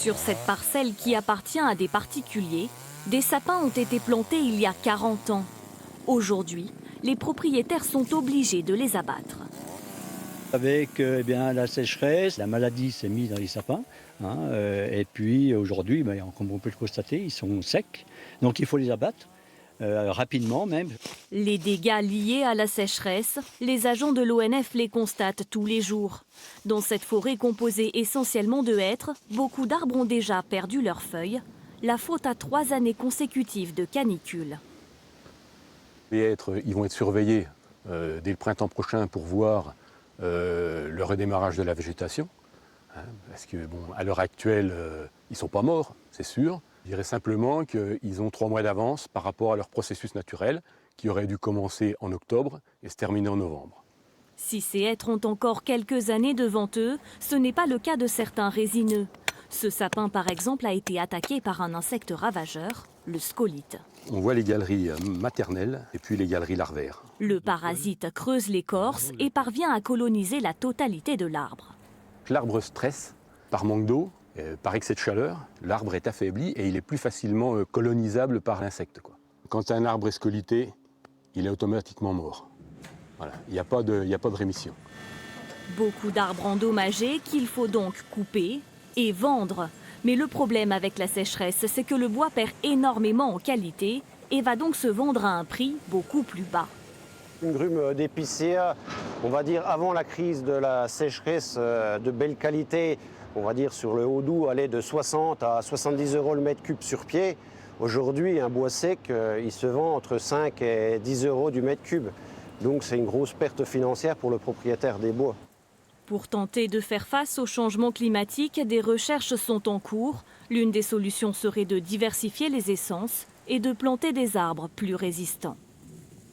Sur cette parcelle qui appartient à des particuliers, des sapins ont été plantés il y a 40 ans. Aujourd'hui, les propriétaires sont obligés de les abattre. Avec la sécheresse, la maladie s'est mise dans les sapins. Et puis aujourd'hui, comme on peut le constater, ils sont secs. Donc il faut les abattre, rapidement même. Les dégâts liés à la sécheresse, les agents de l'ONF les constatent tous les jours. Dans cette forêt composée essentiellement de hêtres, beaucoup d'arbres ont déjà perdu leurs feuilles, la faute à 3 années consécutives de canicule. Les hêtres, ils vont être surveillés dès le printemps prochain pour voir le redémarrage de la végétation. Parce que, à l'heure actuelle, ils ne sont pas morts, c'est sûr. Je dirais simplement qu'ils ont 3 mois d'avance par rapport à leur processus naturel, qui aurait dû commencer en octobre et se terminer en novembre. Si ces hêtres ont encore quelques années devant eux, ce n'est pas le cas de certains résineux. Ce sapin, par exemple, a été attaqué par un insecte ravageur, le scolite. On voit les galeries maternelles et puis les galeries larvaires. Le parasite creuse l'écorce et parvient à coloniser la totalité de l'arbre. L'arbre stresse par manque d'eau, par excès de chaleur. L'arbre est affaibli et il est plus facilement colonisable par l'insecte. Quand un arbre est scolité, il est automatiquement mort. Voilà. Il n'y a pas de rémission. Beaucoup d'arbres endommagés qu'il faut donc couper et vendre. Mais le problème avec la sécheresse, c'est que le bois perd énormément en qualité et va donc se vendre à un prix beaucoup plus bas. Une grume d'épicéa, on va dire avant la crise de la sécheresse de belle qualité, on va dire sur le Haut-Doubs, allait de 60 à 70 € le mètre cube sur pied. Aujourd'hui, un bois sec, il se vend entre 5 et 10 € du mètre cube. Donc c'est une grosse perte financière pour le propriétaire des bois. Pour tenter de faire face au changement climatique, des recherches sont en cours. L'une des solutions serait de diversifier les essences et de planter des arbres plus résistants.